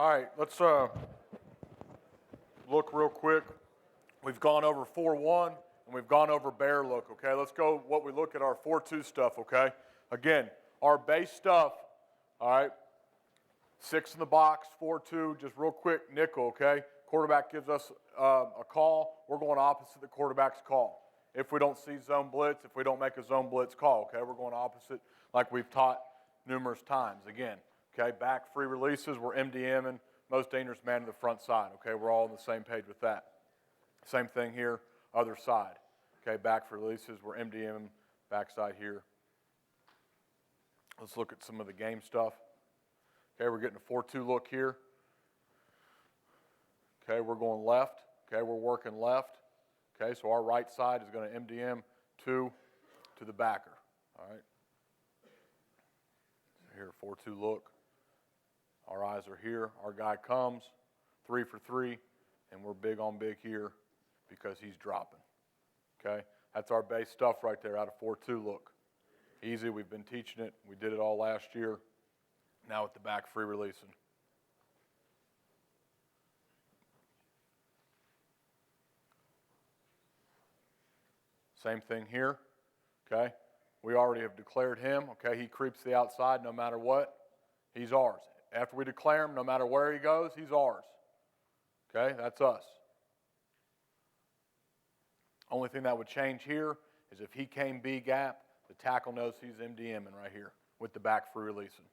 All right, let's look real quick. We've gone over 4-1, and we've gone over bear look, okay? Let's go what we look at our 4-2 stuff, okay? Again, our base stuff, all right, 6 in the box, 4-2, just real quick, nickel, okay? Quarterback gives us a call. We're going opposite the quarterback's call. If we don't see zone blitz, if we don't make a zone blitz call, okay, we're going opposite like we've taught numerous times. Again, okay, back free releases, we're MDMing, most dangerous man to the front side, okay? We're all on the same page with that. Same thing here, other side. Okay, back free releases, we're MDMing, backside here. Let's look at some of the game stuff. Okay, we're getting a 4-2 look here. Okay, we're going left. Okay, we're working left. Okay, so our right side is going to MDM 2 to the backer. All right. So here, 4-2 look. Our eyes are here. Our guy comes, 3 for 3, and we're big on big here because he's dropping. Okay, that's our base stuff right there out of 4-2 look. Easy, we've been teaching it. We did it all last year. Now with the back free releasing. Same thing here, okay? We already have declared him, okay? He creeps to the outside no matter what. He's ours. After we declare him, no matter where he goes, he's ours. Okay, that's us. Only thing that would change here is if he came B gap, the tackle knows he's MDMing right here with the back free releasing.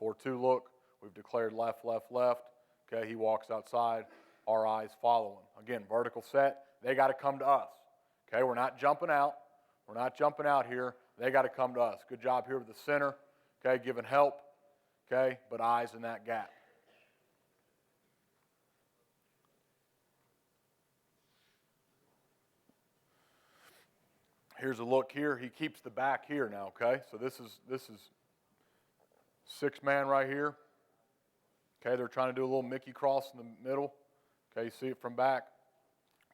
4-2 look, we've declared left, left, left. Okay, he walks outside, our eyes follow him. Again, vertical set, they got to come to us. Okay, we're not jumping out. We're not jumping out here. They got to come to us. Good job here with the center. Okay, giving help. Okay, but eyes in that gap. Here's a look here. He keeps the back here now, okay? So this is 6-man right here. Okay, they're trying to do a little Mickey cross in the middle. Okay, you see it from back.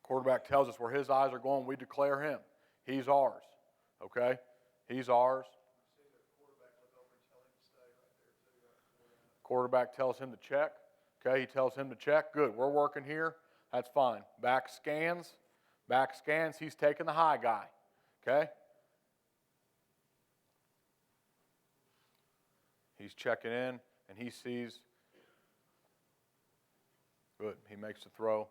Quarterback tells us where his eyes are going. We declare him. He's ours. Okay? He's ours. Quarterback tells him to check. Okay, he tells him to check. Good, we're working here. That's fine. Back scans. Back scans. He's taking the high guy. Okay? He's checking in, and he sees. Good, he makes the throw.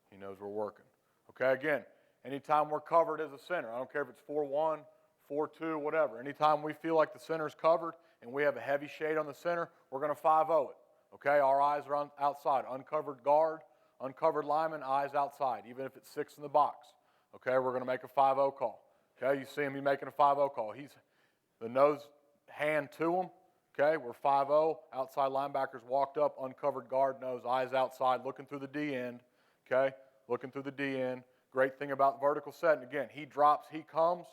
He knows we're working. Okay, again, anytime we're covered as a center, I don't care if it's 4-1, 4-2, whatever. Anytime we feel like the center's covered and we have a heavy shade on the center, we're going to 5-0 it. Okay, our eyes are outside. Uncovered guard, uncovered lineman, eyes outside, even if it's 6 in the box. Okay, we're going to make a 5-0 call. Okay, you see him, he's making a 5-0 call. He's the nose hand to him. Okay, we're 5-0. Outside linebackers walked up, uncovered guard, nose, eyes outside, looking through the D end. Okay, looking through the D end. Great thing about vertical set, and again, he drops, he comes.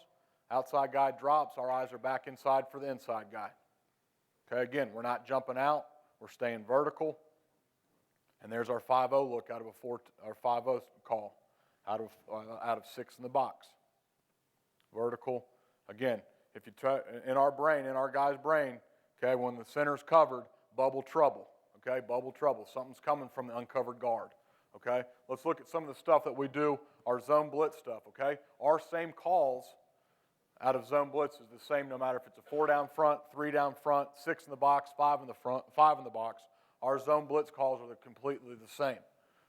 Outside guy drops, our eyes are back inside for the inside guy. Okay, again, we're not jumping out. We're staying vertical. And there's our 5-0 look out of our 5-0 call out of 6 in the box. Vertical. Again, if you try in our brain, in our guy's brain, okay, when the center's covered, bubble trouble. Okay, bubble trouble. Something's coming from the uncovered guard. Okay, let's look at some of the stuff that we do, our zone blitz stuff. Okay, our same calls out of zone blitz is the same no matter if it's a 4 down front, 3 down front, 6 in the box, 5 in the front, 5 in the box. Our zone blitz calls are completely the same.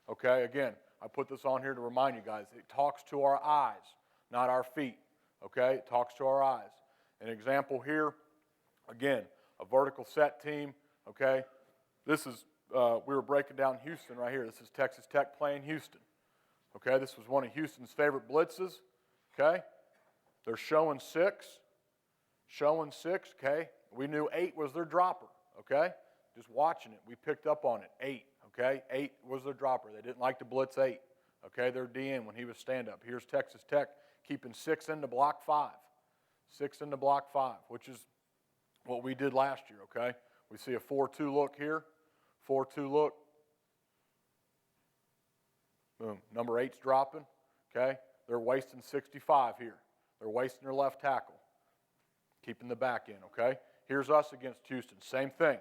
Okay, again, I put this on here to remind you guys. It talks to our eyes, not our feet. Okay, it talks to our eyes. An example here, again, a vertical set team. Okay, this is we were breaking down Houston right here. This is Texas Tech playing Houston. Okay, this was one of Houston's favorite blitzes. Okay, they're showing 6. Showing 6, okay. We knew 8 was their dropper, okay. Just watching it, we picked up on it. 8, okay. 8 was their dropper. They didn't like to blitz 8, okay. Their DN when he was stand-up. Here's Texas Tech keeping 6 into block 5. 6 into block 5, which is what we did last year, okay. We see a 4-2 look here. 4-2 look. Boom. Number 8's dropping, okay. They're wasting 65 here. They're wasting their left tackle. Keeping the back in, okay. Here's us against Houston. Same thing.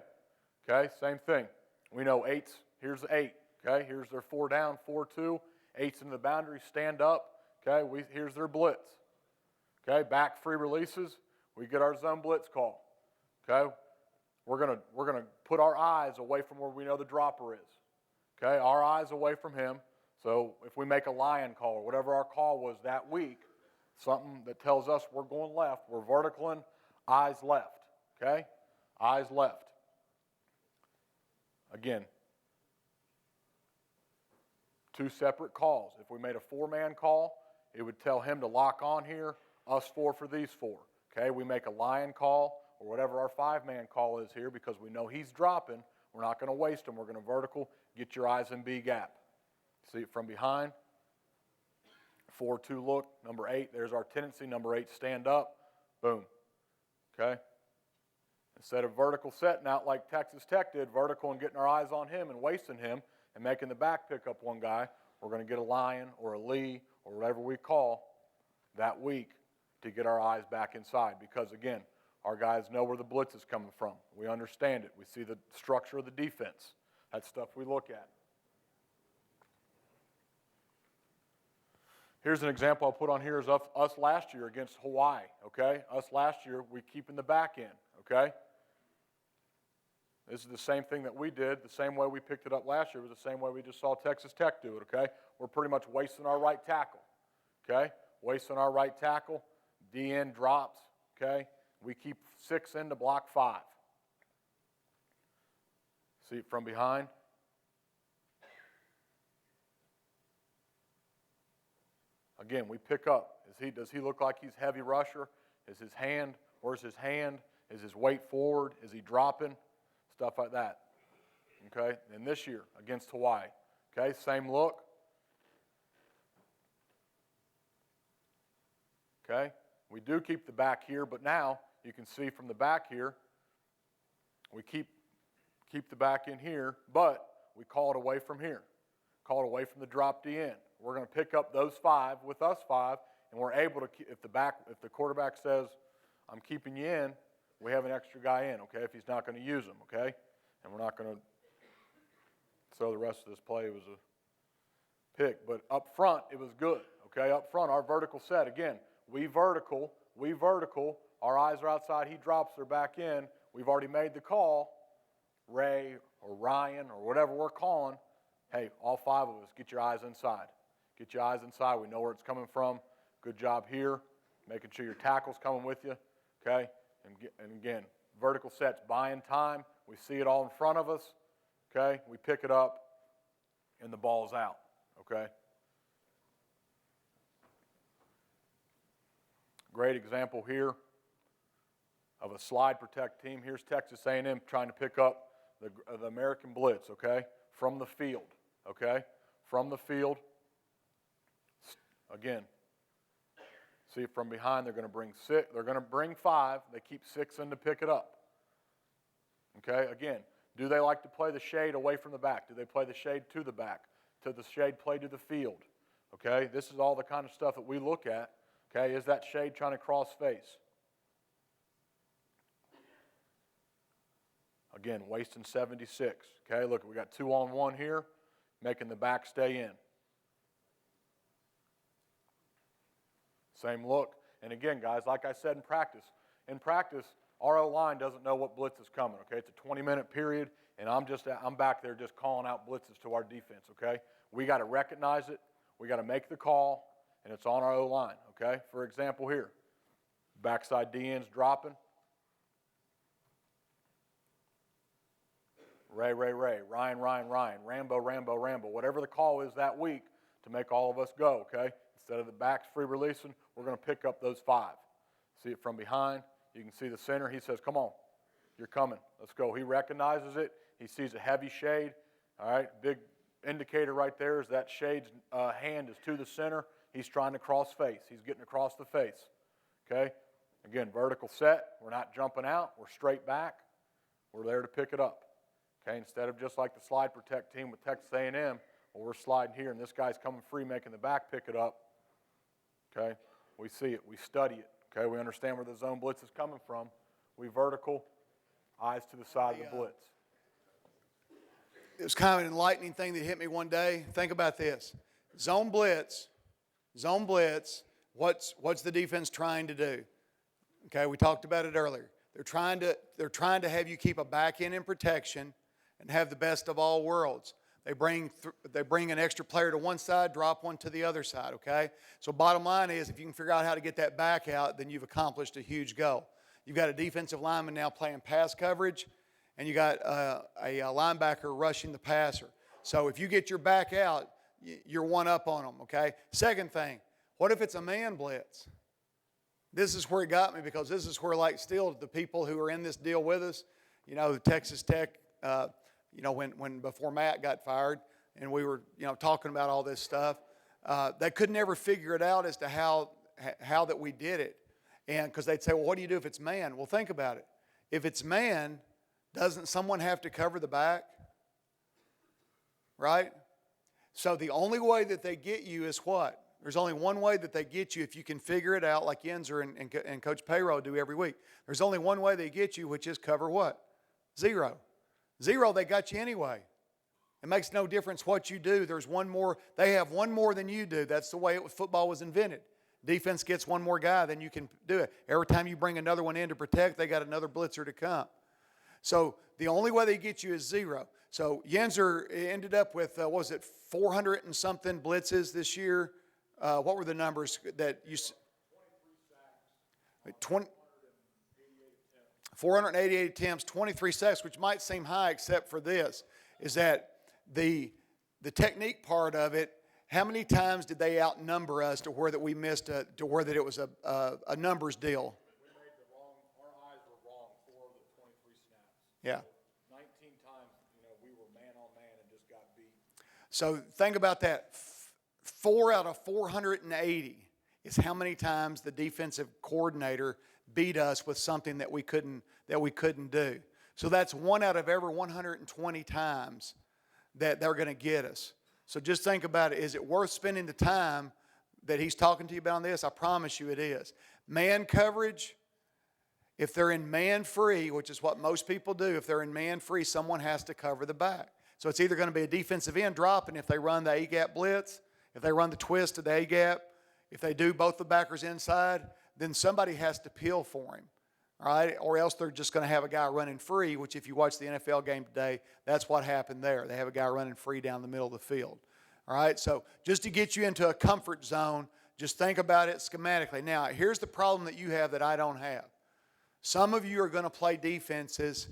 Okay, same thing. We know eight's, here's the 8. Okay, here's their 4 down, 4-2. 8's in the boundary, stand up. Okay, here's their blitz. Okay, back free releases. We get our zone blitz call. Okay, we're gonna put our eyes away from where we know the dropper is. Okay, our eyes away from him. So if we make a lion call or whatever our call was that week, something that tells us we're going left, we're verticaling, eyes left. Okay, eyes left. Again, 2 separate calls. If we made a 4-man call, it would tell him to lock on here, us 4 for these 4. Okay, we make a lion call or whatever our 5-man call is here because we know he's dropping. We're not going to waste him. We're going to vertical, get your eyes in B gap. See it from behind. 4-2 look. Number 8, there's our tendency. Number 8, stand up. Boom. Okay? Instead of vertical setting out like Texas Tech did, vertical and getting our eyes on him and wasting him and making the back pick up one guy, we're going to get a lion or a Lee or whatever we call that week to get our eyes back inside. Because, again, our guys know where the blitz is coming from. We understand it. We see the structure of the defense. That's stuff we look at. Here's an example I'll put on here is of us last year against Hawaii, okay? Us last year, we keep in the back end, okay? This is the same thing that we did. The same way we picked it up last year was the same way we just saw Texas Tech do it, okay? We're pretty much wasting our right tackle, okay? Wasting our right tackle. D end drops, okay? We keep 6 in to block 5. See it from behind. Again, we pick up. Does he look like he's heavy rusher? Is his hand, where's his hand? Is his weight forward? Is he dropping? Stuff like that. Okay? And this year against Hawaii. Okay, same look. Okay? We do keep the back here, but now you can see from the back here, we keep the back in here, but we call it away from here. Call it away from the drop D end. We're going to pick up those 5 with us 5, and we're able to, if the quarterback says, I'm keeping you in, we have an extra guy in, okay, if he's not going to use them, okay? And we're not going to, so the rest of this play was a pick. But up front, it was good, okay? Up front, our vertical set, again, we vertical, our eyes are outside, he drops, they're back in. We've already made the call, Ray or Ryan or whatever we're calling. Hey, all 5 of us, get your eyes inside. Get your eyes inside. We know where it's coming from. Good job here, making sure your tackle's coming with you, okay? And again, vertical sets, buying time. We see it all in front of us, okay? We pick it up, and the ball's out, okay? Great example here of a slide protect team. Here's Texas A&M trying to pick up the American blitz, okay, from the field, okay? From the field. Again, see from behind, they're going to bring 6. They're going to bring 5. They keep 6 in to pick it up. Okay, again, do they like to play the shade away from the back? Do they play the shade to the back? To the shade play to the field? Okay, this is all the kind of stuff that we look at. Okay, is that shade trying to cross face? Again, wasting 76. Okay, look, we got 2-on-1 here, making the back stay in. Same look. And again, guys, like I said in practice, our O-line doesn't know what blitz is coming, okay? It's a 20-minute period, and I'm back there just calling out blitzes to our defense, okay? We got to recognize it. We got to make the call, and it's on our O-line, okay? For example here, backside D-end's dropping. Ray, Ryan, Rambo, whatever the call is that week to make all of us go, okay? Instead of the backs free releasing, we're going to pick up those 5. See it from behind. You can see the center. He says, come on, you're coming. Let's go. He recognizes it. He sees a heavy shade. All right, big indicator right there is that shade's hand is to the center. He's trying to cross face. He's getting across the face, okay? Again, vertical set. We're not jumping out. We're straight back. We're there to pick it up, okay? Instead of just like the slide protect team with Texas A&M, well, we're sliding here, and this guy's coming free, making the back pick it up, okay? We see it. We study it, okay? We understand where the zone blitz is coming from. We vertical, eyes to the side of the blitz. it was kind of an enlightening thing that hit me one day. Think about this. Zone blitz, what's the defense trying to do? Okay, we talked about it earlier. They're trying to have you keep a back end in protection and have the best of all worlds. They bring an extra player to one side, drop one to the other side, okay? So bottom line is, if you can figure out how to get that back out, then you've accomplished a huge goal. You've got a defensive lineman now playing pass coverage, and you got a linebacker rushing the passer. So if you get your back out, you're one up on them, okay? Second thing, what if it's a man blitz? This is where it got me, because this is where, like, still the people who are in this deal with us, you know, Texas Tech, you know, when before Matt got fired and we were, you know, talking about all this stuff, they could never figure it out as to how that we did it. And because they'd say, well, what do you do if it's man? Well, think about it. If it's man, doesn't someone have to cover the back? Right? So the only way that they get you is what? There's only one way that they get you if you can figure it out, like Yenzer and Coach Payroll do every week. There's only one way they get you, which is cover what? Zero. Zero, they got you anyway. It makes no difference what you do. There's one more. They have one more than you do. That's the way football was invented. Defense gets one more guy, then you can do it. Every time you bring another one in to protect, they got another blitzer to come. So the only way they get you is zero. So Yenzer ended up with, 400 and something blitzes this year. What were the numbers that you? 488 attempts, 23 sacks, which might seem high, except for this, is that the technique part of it. How many times did they outnumber us to where that we missed to where that it was a numbers deal? We made our eyes were wrong 4 of the 23 snaps. Yeah. 19 times, you know, we were man on man and just got beat. So think about that. 4 out of 480 is how many times the defensive coordinator beat us with something that we couldn't do. So that's 1 out of every 120 times that they're going to get us. So just think about it. Is it worth spending the time that he's talking to you about on this? I promise you it is. Man coverage, if they're in man free, which is what most people do, if they're in man free, someone has to cover the back. So it's either going to be a defensive end dropping if they run the A-gap blitz, if they run the twist to the A-gap, if they do both the backers inside, then somebody has to peel for him. All right, or else they're just going to have a guy running free, which if you watch the NFL game today, that's what happened there. They have a guy running free down the middle of the field. All right, so just to get you into a comfort zone, just think about it schematically. Now, here's the problem that you have that I don't have. Some of you are going to play defenses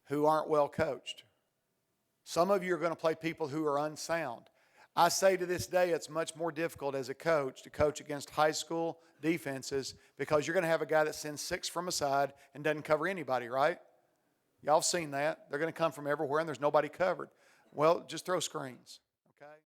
who aren't well coached. Some of you are going to play people who are unsound. I say to this day, it's much more difficult as a coach to coach against high school defenses because you're going to have a guy that sends 6 from a side and doesn't cover anybody, right? Y'all have seen that. They're going to come from everywhere and there's nobody covered. Well, just throw screens.